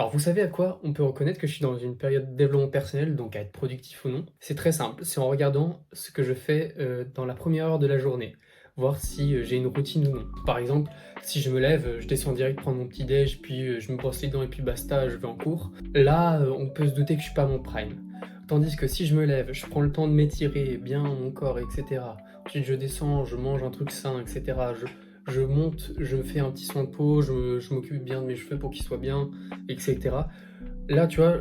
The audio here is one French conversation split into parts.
Alors vous savez à quoi on peut reconnaître que je suis dans une période de développement personnel, donc à être productif ou non? C'est très simple, c'est en regardant ce que je fais, dans la première heure de la journée, voir si, j'ai une routine ou non. Par exemple, si je me lève, je descends direct prendre mon petit déj, puis, je me brosse les dents et puis basta, je vais en cours. Là, on peut se douter que je suis pas à mon prime. Tandis que si je me lève, je prends le temps de m'étirer bien mon corps et cetera. Ensuite je descends, je mange un truc sain et cetera. Je monte, je me fais un petit soin de peau, je m'occupe bien de mes cheveux pour qu'ils soient bien et cetera. Là, tu vois,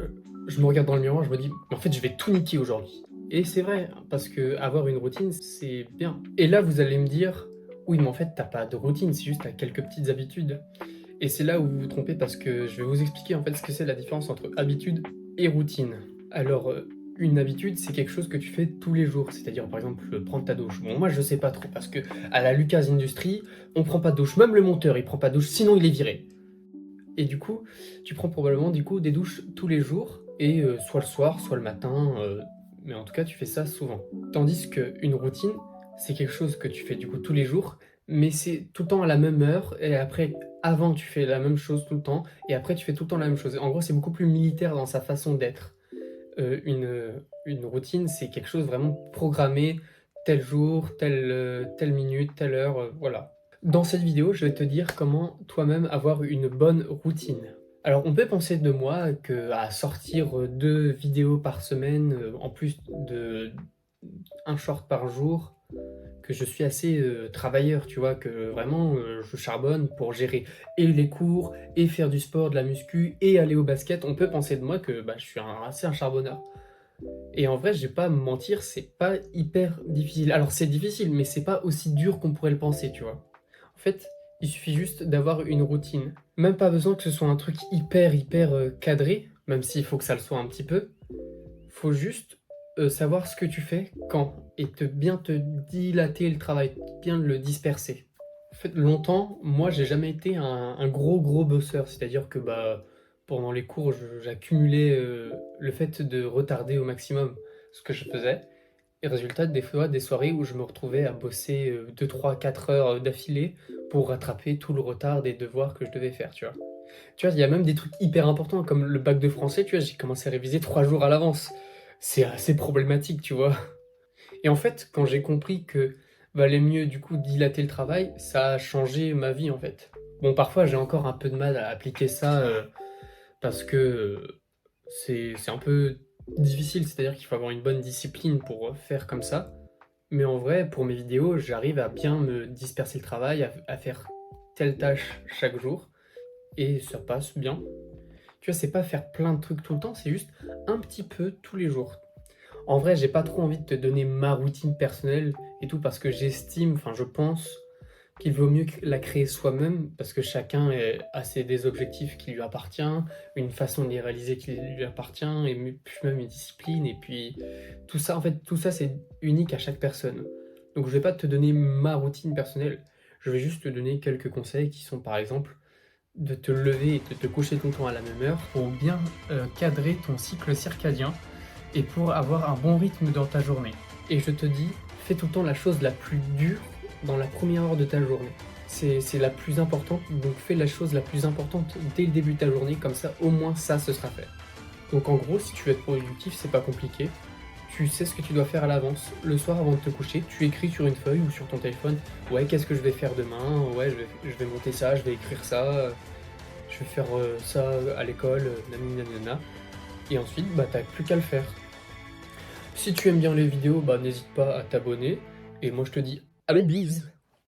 je me regarde dans le miroir, je me dis: «Mais en fait, je vais tout niquer aujourd'hui» et c'est vrai, parce qu'avoir une routine, c'est bien et là, vous allez me dire: «Oui, mais en fait, tu as pas de routine, c'est juste tu as quelques petites habitudes» et c'est là où vous vous trompez parce que je vais vous expliquer, en fait, ce que c'est la différence entre habitude et routine. Alors, une habitude, c'est quelque chose que tu fais tous les jours, c'est-à-dire, par exemple, prendre ta douche. Bon, moi, je sais pas trop parce qu'à la Lucas Industries, on prend pas de douche, même le monteur, il prend pas de douche, sinon il est viré. Et du coup, tu prends probablement du coup des douches tous les jours et soit le soir, soit le matin, mais en tout cas tu fais ça souvent. Tandis qu'une routine, c'est quelque chose que tu fais du coup tous les jours, mais c'est tout le temps à la même heure et après avant tu fais la même chose tout le temps et après tu fais tout le temps la même chose. En gros, c'est beaucoup plus militaire dans sa façon d'être. Une routine, c'est quelque chose vraiment programmé, tel jour, telle minute, telle heure, voilà. Dans cette vidéo, je vais te dire comment toi-même avoir une bonne routine. Alors, on peut penser de moi qu'à sortir 2 vidéos par semaine, en plus de un short par jour, que je suis assez, travailleur, tu vois? Que vraiment, je charbonne pour gérer et les cours et faire du sport, de la muscu et aller au basket. On peut penser de moi que, bah, je suis un charbonneur et en vrai, je vais pas me mentir, c'est pas hyper difficile. Alors c'est difficile, mais c'est pas aussi dur qu'on pourrait le penser, tu vois? En fait, il suffit juste d'avoir une routine. Même pas besoin que ce soit un truc hyper, cadré, même s'il faut que ça le soit un petit peu. Faut juste, savoir ce que tu fais, quand et bien te dilater le travail, bien le disperser. En fait, longtemps, moi, j'ai jamais été un gros bosseur. C'est-à-dire que, bah, pendant les cours, j'accumulais, le fait de retarder au maximum ce que je faisais et résultat, des fois, des soirées où je me retrouvais à bosser, 2-3-4 heures, d'affilée pour rattraper tout le retard des devoirs que je devais faire, tu vois? Tu vois, il y a même des trucs hyper importants comme le bac de français, tu vois? J'ai commencé à réviser 3 jours à l'avance. C'est assez problématique, tu vois? Et en fait, quand j'ai compris que valait mieux, du coup, dilater le travail, ça a changé ma vie, en fait. Bon, parfois, j'ai encore un peu de mal à appliquer ça, parce que, c'est un peu difficile, c'est-à-dire qu'il faut avoir une bonne discipline pour, faire comme ça. Mais en vrai, pour mes vidéos, j'arrive à bien me disperser le travail, à faire telle tâche chaque jour et ça passe bien. Tu vois, c'est pas faire plein de trucs tout le temps, c'est juste un petit peu tous les jours. En vrai, j'ai pas trop envie de te donner ma routine personnelle et tout parce que j'estime, enfin je pense qu'il vaut mieux la créer soi-même parce que chacun a des objectifs qui lui appartient, une façon de les réaliser qui lui appartient et puis même une discipline et puis tout ça, en fait, tout ça c'est unique à chaque personne. Donc je vais pas te donner ma routine personnelle, je vais juste te donner quelques conseils qui sont par exemple de te lever et de te coucher tout le temps à la même heure pour bien cadrer ton cycle circadien et pour avoir un bon rythme dans ta journée. Et je te dis, fais tout le temps la chose la plus dure dans la première heure de ta journée. C'est la plus importante, donc fais la chose la plus importante dès le début de ta journée, comme ça au moins ça ce sera fait. Donc en gros, si tu veux être productif, c'est pas compliqué. Tu sais ce que tu dois faire à l'avance. Le soir avant de te coucher, tu écris sur une feuille ou sur ton téléphone, ouais, qu'est-ce que je vais faire demain? Ouais, je vais monter ça, je vais écrire ça, je vais faire ça à l'école, nanani nanana. Et ensuite, bah, t'as plus qu'à le faire. Si tu aimes bien les vidéos, bah, n'hésite pas à t'abonner. Et moi, je te dis à la bise!